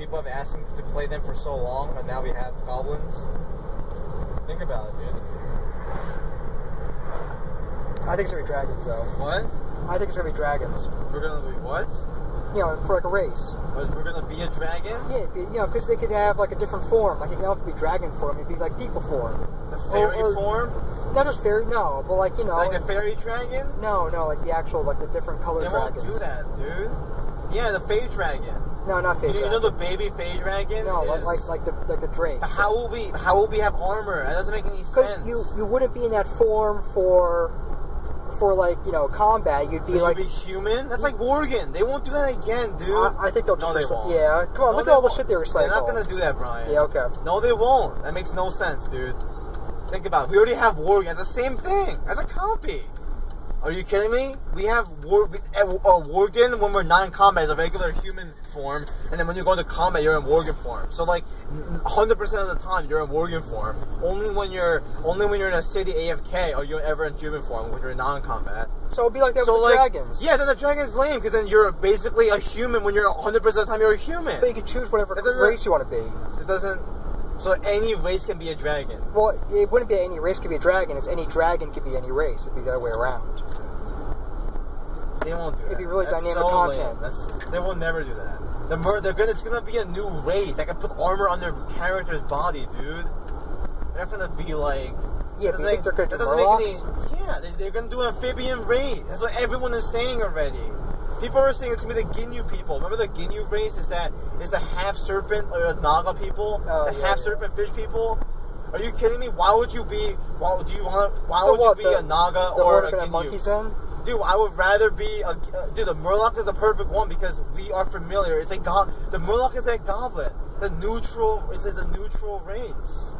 people have asked him to play them for so long, and now we have goblins. Think about it, dude. I think it's gonna be dragons, though. What? I think it's gonna be dragons. We're gonna be what? You know, for like a race. We're gonna be a dragon? Yeah, you know, because they could have like a different form. Like it don't have to be dragon form. It'd be like people form. The fairy form? Not just fairy, no, but like, you know. Like a fairy dragon? No, like the actual, like the different colored dragons. They won't do that, dude. Yeah, the fey dragon. No, not fey dragon. You know the baby fey dragon? No, like the drake. But how will we have armor? That doesn't make any sense. Because you wouldn't be in that form for like, you know, combat. You'd be like... You'd be human? That's like Worgen. They won't do that again, dude. I think they'll just... No, they won't. Yeah, come on, look at all the shit they recycle. They're not gonna do that, Brian. Yeah, okay. No, they won't. That makes no sense, dude. Think about it. We already have Worgen. It's the same thing. That's a copy. Are you kidding me? We have Worgen when we're not in combat is a regular human form, and then when you go into combat, you're in Worgen form. So like 100% of the time, you're in Worgen form. Only when you're in a city AFK are you ever in human form, when you're non-combat. So it'd be like that with the dragons. Yeah, then the dragon's lame because then you're basically a human when you're 100% of the time you're a human. But you can choose whatever race you want to be. It doesn't. So any race can be a dragon. Well, it wouldn't be any race could be a dragon. It's any dragon could be any race. It'd be the other way around. They won't do that. It'd be really dynamic content. They will never do that. It's gonna be a new race that can put armor on their character's body, dude. They're not gonna be like. Yeah, but you think they're gonna do Murlocs? Yeah, they're gonna do an amphibian race. That's what everyone is saying already. People are saying it's gonna be the Ginyu people. Remember the Ginyu race is the half serpent or Naga people, half serpent fish people. Are you kidding me? Why would you be? Why would you be a Naga or a Ginyu? Monkeys then? Dude, I would rather be a... Dude, the Murloc is the perfect one because we are familiar. It's like... The Murloc is like Goblet. It's a neutral race.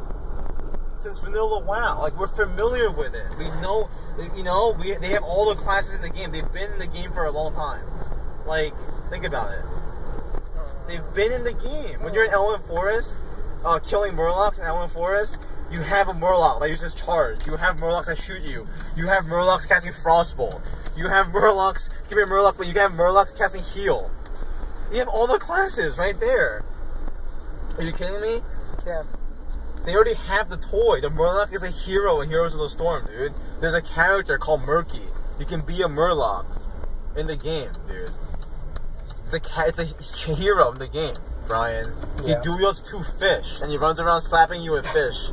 Since vanilla WoW. Like, we're familiar with it. We know... You know, they have all the classes in the game. They've been in the game for a long time. Like, think about it. They've been in the game. When you're in Elwynn Forest, killing Murlocs in Elwynn Forest... You have a Murloc that uses charge. You have Murlocs that shoot you. You have Murlocs casting Frostbolt. You have Murlocs... Give me a Murloc, but you have Murlocs casting Heal. You have all the classes right there. Are you kidding me? Yeah. They already have the toy. The Murloc is a hero in Heroes of the Storm, dude. There's a character called Murky. You can be a Murloc in the game, dude. It's a hero in the game, Brian. Yeah. He wields 2 fish, and he runs around slapping you with fish.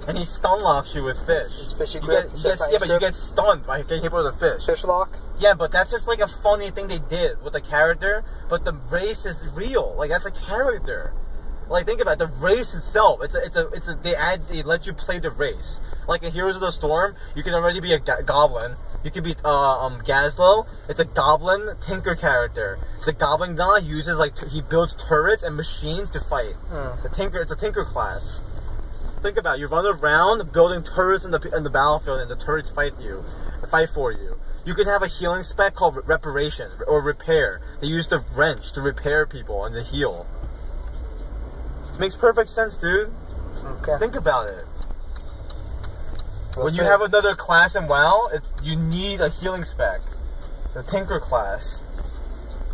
And he stun locks you with fish. It's fishy grip. But you get stunned by getting hit with a fish. Fish lock? Yeah, but that's just like a funny thing they did with the character. But the race is real. Like, that's a character. Like, think about it. The race itself. They let you play the race. Like in Heroes of the Storm, you can already be a goblin. You can be Gazlo. It's a goblin tinker character. It's a goblin guy. He builds turrets and machines to fight. It's a tinker class. Think about it. You run around building turrets in the battlefield, and the turrets fight for you. You can have a healing spec called Reparation or Repair. They use the wrench to repair people and to heal. It makes perfect sense, dude. Okay. Think about it. When you have another class in WoW, you need a healing spec. The Tinker class.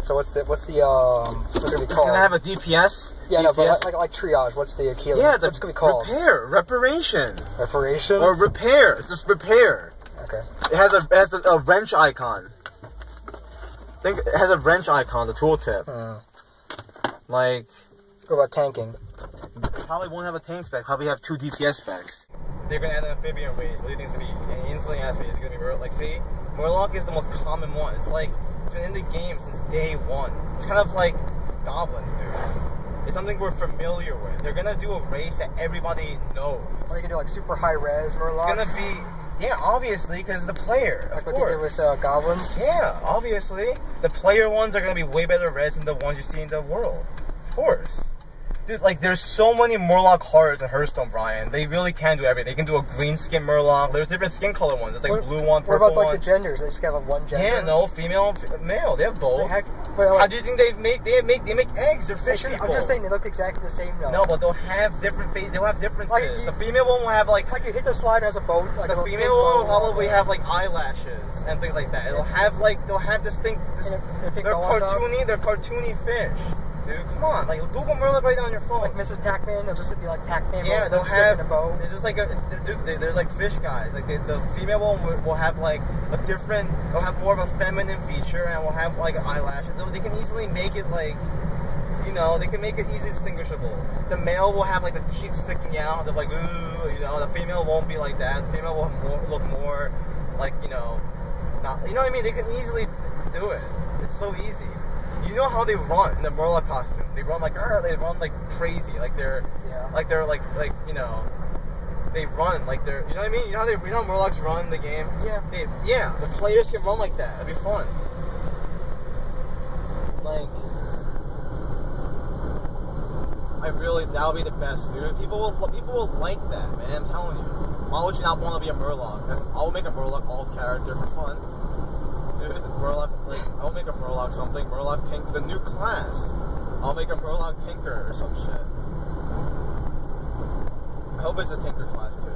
So what's it gonna be called? It's gonna have a DPS. Yeah, DPS. no, but like triage. What's the healing? Yeah, what's it gonna be called? Reparation. Or repair. It's just repair. Okay. It has a wrench icon. It has a wrench icon. The tooltip. Like. What about tanking? Probably won't have a tank spec. Probably have 2 DPS specs. They're gonna add an amphibian race. What do you think it's gonna be? And he instantly asked me, is it gonna be like? See, Murloc is the most common one. It's like. It's been in the game since day 1. It's kind of like goblins, dude. It's something we're familiar with. They're gonna do a race that everybody knows. Or you can do like super high res Murlocs. It's gonna be, yeah, obviously, because the player. Like what they did with goblins. Yeah, obviously, the player ones are gonna be way better res than the ones you see in the world. Of course. Dude, like, there's so many Murloc horrors in Hearthstone, Brian. They really can do everything. They can do a green skin Murloc. There's different skin color ones. It's like blue one, purple one. What about, like, the genders? They just have one gender? Yeah, no, female, male. They have both. How do you think they make eggs? They're fish people. I'm just saying, they look exactly the same, though. No, but they'll have differences. Like, the female one will have, like you hit the slider as a boat. Like the female one will probably have, like, eyelashes and things like that. It'll have, like, they'll have distinct... They're cartoony fish. dude. Come on, like Google Murloc right now on your phone. Like Mrs. Pac-Man, it'll just be like Pac-Man. Yeah, they'll have. A bow. It's just like they're like fish guys. Like the female one will have like a different. They'll have more of a feminine feature, and will have like eyelashes. They can easily make it like. You know, they can make it easily distinguishable. The male will have like the teeth sticking out. They're like, ooh, you know. The female won't be like that. The female will look more like, you know, not. You know what I mean? They can easily do it. It's so easy. You know how they run in the Murloc costume? They run like, they run like crazy. Like they're, like you know, they run like they're. You know what I mean? You know how Murlocs run the game? Yeah. Yeah. The players can run like that. It'd be fun. Like. That would be the best, dude. People will like that, man. I'm telling you. Why would you not want to be a Murloc? I'll make a Murloc alt character for fun. Dude, Murloc, like, I'll make a Murloc something. Murloc Tinker, the new class. I'll make a Murloc Tinker or some shit. I hope it's a Tinker class, too.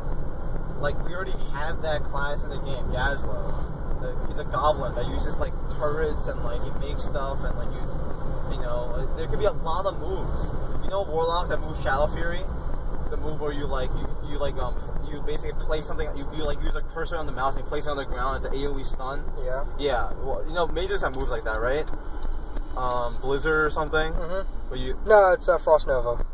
Like, we already have that class in the game, Casval. He's a goblin that uses, like, turrets and, like, he makes stuff and, like, you know, there could be a lot of moves. You know Warlock that moves Shadow Fury? The move where you basically place something, you like use a cursor on the mouse and you place it on the ground, it's an AoE stun. Yeah. Yeah, well, you know, mages have moves like that, right? Blizzard or something? Mm-hmm. Where no, it's Frost Nova.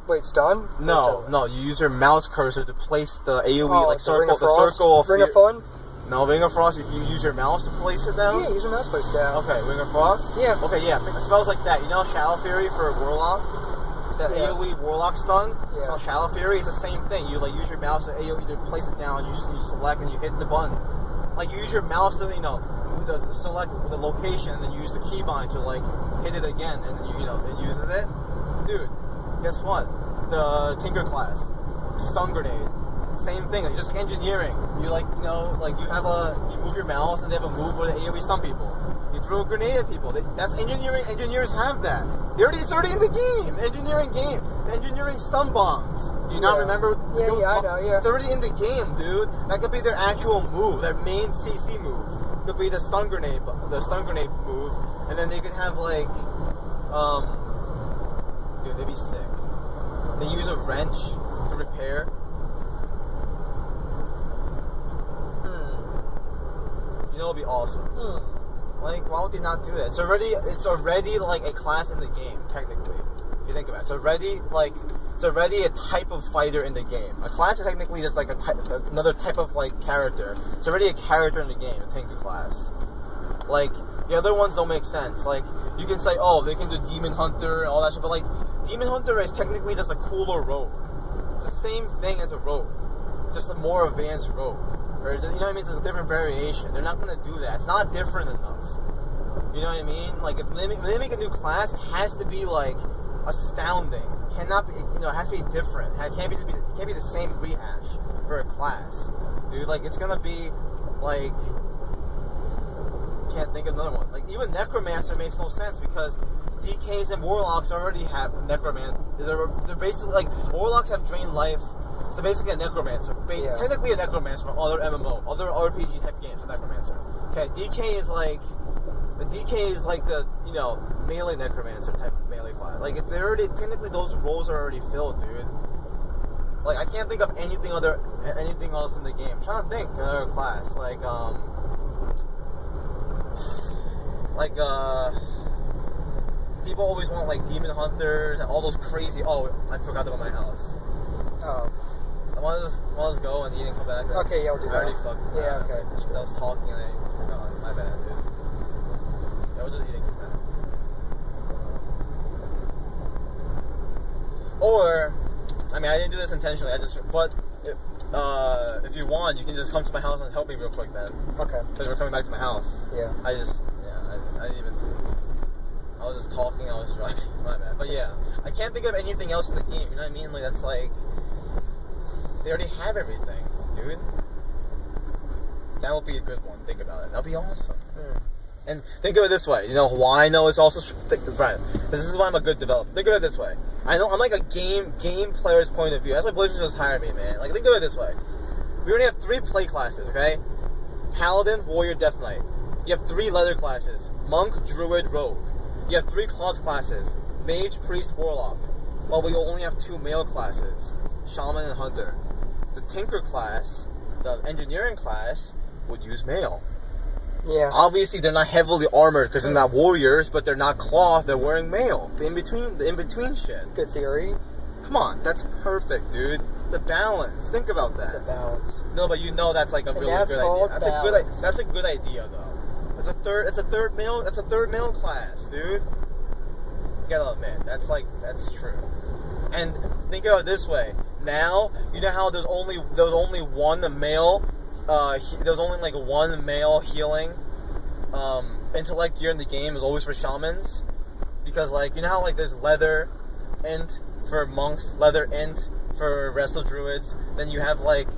Wait, stun? No, you use your mouse cursor to place the AoE, like circle, the circle of Ring of Fun? No, Ring of Frost, you use your mouse to place it down? Yeah, use your mouse to place it down. Okay, Ring of Frost? Yeah. Okay, yeah, it spells like that. You know Shadow Fury for Warlock? That AoE Warlock stun, it's called Shadow Fury. It's the same thing. You like use your mouse to AoE to place it down. You select and you hit the button. Like you use your mouse to select the location and then you use the keybind to like hit it again and then it uses it. Dude, guess what? The Tinker class, stun grenade, same thing. You're just engineering. You you move your mouse and they have a move where the AoE stun people. You throw a grenade at people. That's engineering. Engineers have that. It's already in the game. Engineering stun bombs. Do you not remember? Yeah, I know, yeah. It's already in the game, dude. That could be their actual move, their main CC move. Could be the stun grenade move. And then they could have like, dude, they'd be sick. They use a wrench to repair. You know, it'd be awesome. Like, why would they not do that? It's already like a class in the game, technically. If you think about it, it's already a type of fighter in the game. A class is technically just like another type of like character. It's already a character in the game, a Tinker class. Like the other ones don't make sense. Like you can say, oh, they can do Demon Hunter and all that shit, but like Demon Hunter is technically just a cooler rogue. It's the same thing as a rogue, just a more advanced rogue. Or, you know what I mean? It's a different variation. They're not going to do that. It's not different enough. You know what I mean? Like, when they make a new class, it has to be, like, astounding. Cannot be, it has to be different. It can't be the same rehash for a class. Dude, like, it's going to be, like, can't think of another one. Like, even Necromancer makes no sense because DKs and Warlocks already have Necromancer. They're basically, like, Warlocks have drained life. So basically a Necromancer. Technically a Necromancer from other MMO, other RPG type games, a Necromancer. Okay, DK is like the, melee Necromancer type of melee class. Like, technically those roles are already filled, dude. Like, I can't think of anything else in the game. I'm trying to think another class. People always want, like, Demon Hunters and all those crazy, I forgot about my house. Oh. I want to just go and eat and come back. Okay, yeah, we'll do that. I already fucked. Yeah, okay. Because I was talking and I forgot. My bad, dude. Yeah, we'll just eat and come back. Or, I mean, I didn't do this intentionally. But if you want, you can just come to my house and help me real quick then. Okay. Because we're coming back to my house. Yeah. I didn't even. I was just talking. I was driving. My bad. But yeah, I can't think of anything else in the game. You know what I mean? Like that's like. They already have everything, dude. That would be a good one. Think about it. That'd be awesome. And think of it this way. You know why I know it's also right. This is why I'm a good developer. Think of it this way. I know I'm like a game player's point of view. That's why Blizzard just hired me, man. Like think of it this way. We already have 3 play classes, okay? Paladin, Warrior, Death Knight. You have 3 leather classes: Monk, Druid, Rogue. You have 3 cloth classes: Mage, Priest, Warlock. Well, we only have 2 male classes, Shaman and Hunter. The Tinker class, the Engineering class, would use male. Yeah. Obviously, they're not heavily armored because they're not warriors, but they're not cloth. They're wearing male. The in between shit. Good theory. Come on, that's perfect, dude. The balance. Think about that. The balance. No, but you know that's like a really good idea. That's a good idea, though. It's a third male class, dude. You gotta admit, that's true. And think about it this way. Now, you know how there's only one male. There's only like one male healing intellect gear in the game is always for shamans, because like you know how like there's leather int for monks, leather int for resto druids, then you have like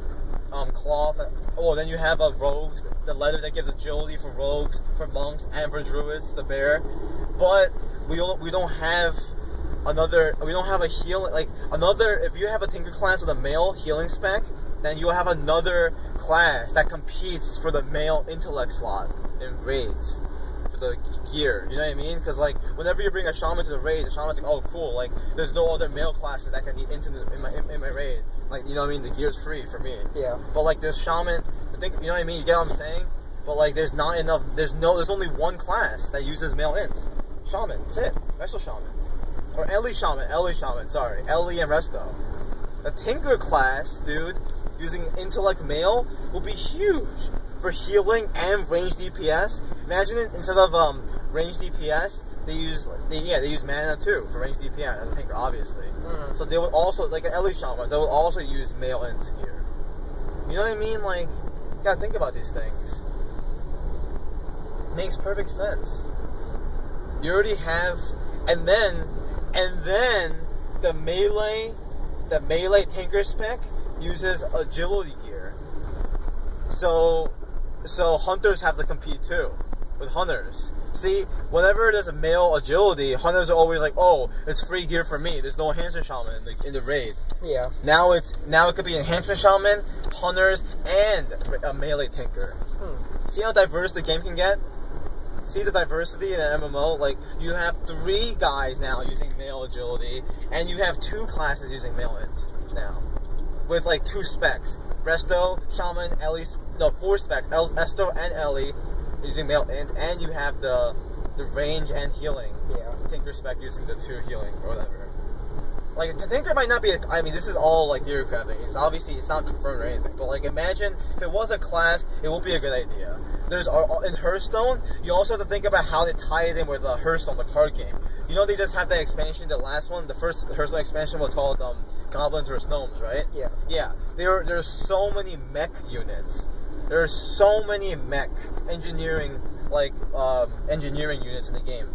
cloth. Oh, then you have rogues, the leather that gives agility for rogues, for monks, and for druids, the bear. But we don't have a healing like another. If you have a Tinker class with a male healing spec, then you'll have another class that competes for the male intellect slot in raids for the gear. You know what I mean? Because like whenever you bring a shaman to the raid, the shaman's like, oh cool, like there's no other male classes that can get into in my raid. Like you know what I mean? The gear's free for me. Yeah. But like this shaman, I think you know what I mean. You get what I'm saying? But like there's not enough. There's only one class that uses male int. Shaman. That's it. Resto shaman. Or Ellie shaman. Sorry, Ellie and resto. The Tinker class, dude, using intellect male will be huge for healing and range DPS. Imagine it, instead of range DPS, they use mana too for range DPS as a Tinker, obviously. So they would also, like an Ellie shaman, they would also use male int here. You know what I mean? Like, you gotta think about these things. Makes perfect sense. You already have, and then the melee Tinker spec uses agility gear. So hunters have to compete too with hunters. See, whenever there's a male agility, hunters are always like, oh, it's free gear for me. There's no enhancement shaman in the raid. Yeah. Now it could be enhancement shaman, hunters, and a melee Tinker. See how diverse the game can get? See the diversity in an MMO? Like, you have 3 guys now using male agility, and you have 2 classes using male int now. With like 2 specs. Resto, Shaman, Ellie, no, 4 specs. Resto and Ellie using male int, and you have the range and healing. Yeah. Tinker spec using the 2 healing or whatever. Like, the Tinker might not be, I mean, this is all like theory crafting. It's obviously, it's not confirmed or anything. But like, imagine if it was a class, it would be a good idea. There's, in Hearthstone, you also have to think about how they tie it in with Hearthstone, the card game. You know, they just have that expansion, the last one, the first Hearthstone expansion was called Goblins vs. Gnomes, right? Yeah. Yeah. There's so many mech units. There's so many mech engineering units in the game,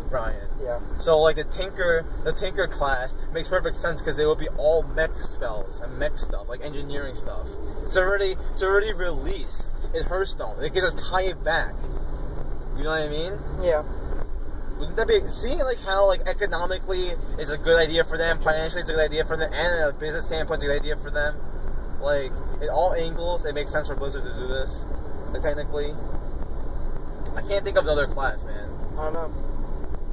Brian. Yeah. So like the Tinker class makes perfect sense because they will be all mech spells and mech stuff, like engineering stuff. It's already released in Hearthstone. They can just tie it back. You know what I mean? Yeah. Wouldn't that be, see like how like economically it's a good idea for them, financially it's a good idea for them, and in a business standpoint it's a good idea for them. Like in all angles it makes sense for Blizzard to do this. Like, technically. I can't think of another class, man. I don't know.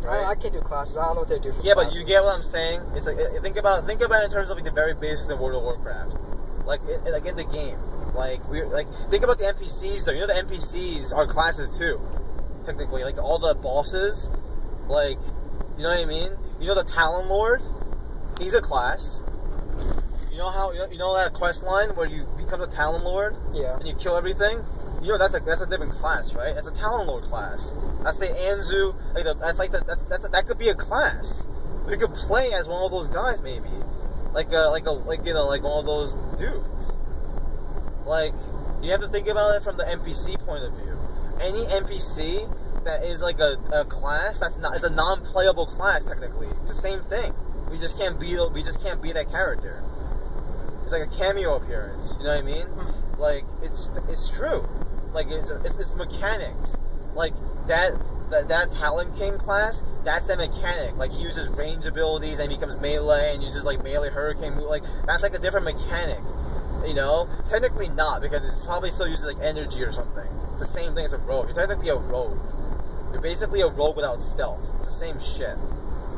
Right? I can't do classes. I don't know what they do for classes. But you get what I'm saying? It's like, think about it in terms of like the very basics of World of Warcraft. Like in the game. Think about the NPCs though. You know the NPCs are classes too. Technically. Like all the bosses. Like, you know what I mean? You know the Talon Lord? He's a class. You know how you know that quest line where you become the Talon Lord? Yeah. And you kill everything? You know that's a different class, right? That's a Talon Lord class. That's the Anzu. That could be a class. You could play as one of those guys, maybe, like one of those dudes. Like, you have to think about it from the NPC point of view. Any NPC that is like a class it's a non-playable class technically. It's the same thing. We just can't be that character. It's like a cameo appearance. You know what I mean? Like it's true. Like it's mechanics. Like that Talon King class, that's the mechanic. Like he uses range abilities and he becomes melee and uses like melee hurricane move. Like that's like a different mechanic. You know? Technically not, because it's probably still uses like energy or something. It's the same thing as a rogue. You're technically a rogue. You're basically a rogue without stealth. It's the same shit.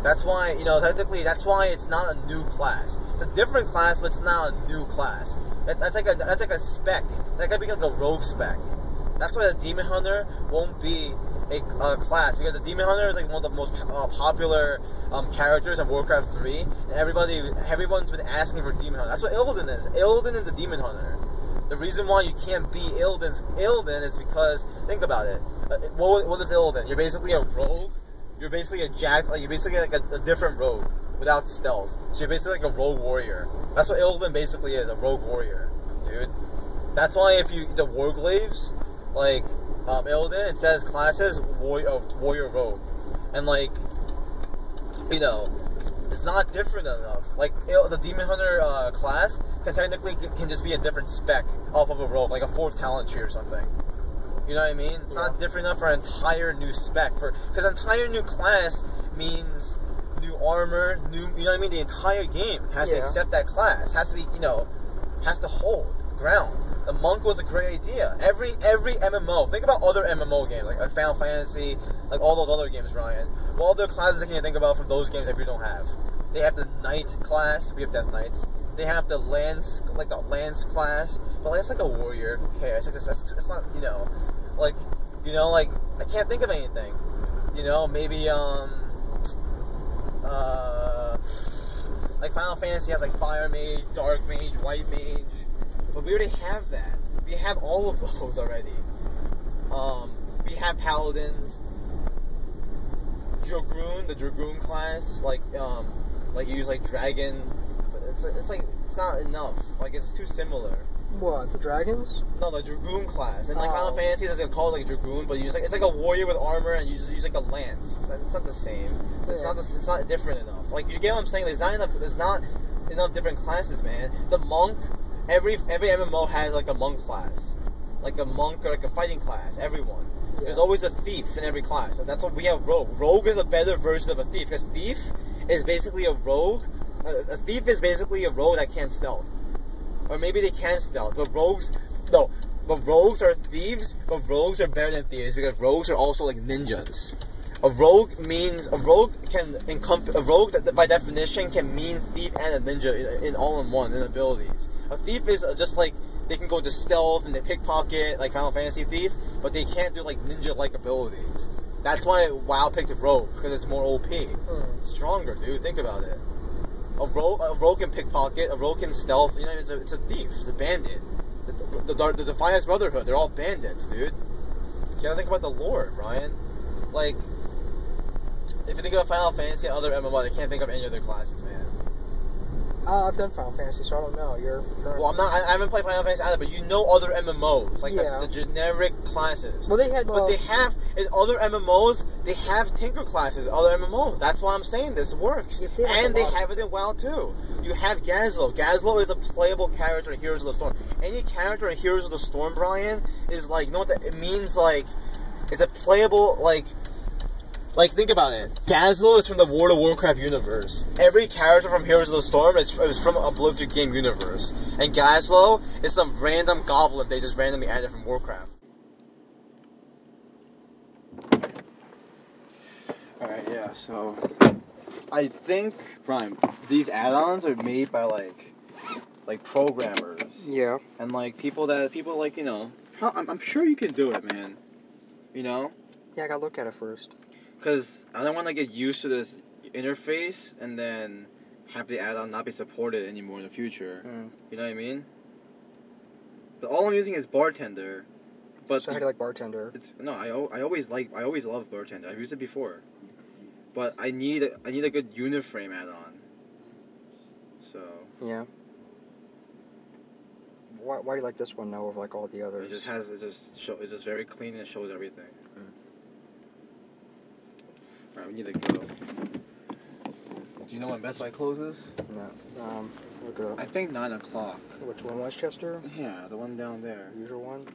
That's why, technically, that's why it's not a new class. It's a different class, but it's not a new class. That's like a spec. That could be like a rogue spec. That's why the Demon Hunter won't be a class, because the Demon Hunter is like one of the most popular characters in Warcraft 3, and everyone's been asking for Demon Hunter. That's what Illidan is. Illidan is a Demon Hunter. The reason why you can't be Illidan is because, think about it. What is Illidan? You're basically a rogue. You're basically you're basically like a different rogue without stealth. So you're basically like a rogue warrior. That's what Illidan basically is, a rogue warrior, dude. That's why if the Warglaves, like Illidan, it says classes warrior rogue, and like, it's not different enough. Like the Demon Hunter class can just be a different spec off of a rogue, like a 4th talent tree or something. You know what I mean? It's not different enough for an entire new spec. Because an entire new class means new armor, you know what I mean? The entire game has to accept that class. Has to be, has to hold ground. The monk was a great idea. Every MMO, think about other MMO games, like Final Fantasy, like all those other games, Ryan. What other classes can you think about from those games that we don't have? They have the Knight class. We have Death Knights. They have the Lance, like the Lance class. But that's like a warrior. Who cares? It's not, like, I can't think of anything. Maybe, like Final Fantasy has like Fire Mage, Dark Mage, White Mage. But we already have that. We have all of those already. We have Paladins. Dragoon, the Dragoon class, like you use like Dragon. But it's not enough. Like, it's too similar. What, the dragons? No, the Dragoon class. And like Final Fantasy, it's called like Dragoon, but it's like a warrior with armor, and you just use like a lance. It's not the same. It's not different enough. Like, you get what I'm saying? There's not enough different classes, man. The monk, every MMO has like a monk class, like a monk or like a fighting class. Everyone. Yeah. There's always a thief in every class. That's what we have. Rogue. Rogue is a better version of a thief, because thief is basically a rogue. A thief is basically a rogue that can't stealth. Or maybe they can stealth, but rogues are thieves, but rogues are better than thieves, because rogues are also like ninjas. A rogue by definition can mean thief and a ninja in all in one in abilities. A thief is just like, they can go into stealth and they pickpocket, like Final Fantasy thief, but they can't do like ninja-like abilities. That's why WoW picked rogue, because it's more OP. It's stronger, dude. Think about it. A rogue can pickpocket, a rogue can stealth. It's a thief, it's a bandit. The Defiance Brotherhood, they're all bandits, dude. You gotta think about the lore, Brian. Like, if you think about Final Fantasy and other MMO, they can't think of any other classes, man. I've done Final Fantasy, so I don't know. Well, I haven't played Final Fantasy either, but other MMOs, like the generic classes. Well, they had, but they have in other MMOs. They have Tinker classes. Other MMOs. That's why I'm saying this works, and they have it in WoW too. You have Casval. Casval is a playable character in Heroes of the Storm. Any character in Heroes of the Storm, Brian, is like, you know what it means? Like, it's a playable Like, think about it. Casval is from the World of Warcraft universe. Every character from Heroes of the Storm is from a Blizzard game universe. And Casval is some random goblin they just randomly added from Warcraft. Alright, yeah, so I think, Brian, these add-ons are made by like programmers. Yeah. And like people like, I'm sure you can do it, man. Yeah, I gotta look at it first. Because I don't want to get used to this interface and then have the add-on not be supported anymore in the future. You know what I mean? But all I'm using is Bartender. But so how do you like Bartender? I always love Bartender. I've used it before. But I need a good Uniframe add-on. So. Yeah. Why do you like this one now over like all the others? It's just very clean and it shows everything. Alright, we need to go. Do you know when Best Buy closes? No. Look it up. I think 9 o'clock. Which one, Westchester? Yeah, the one down there. Usual one?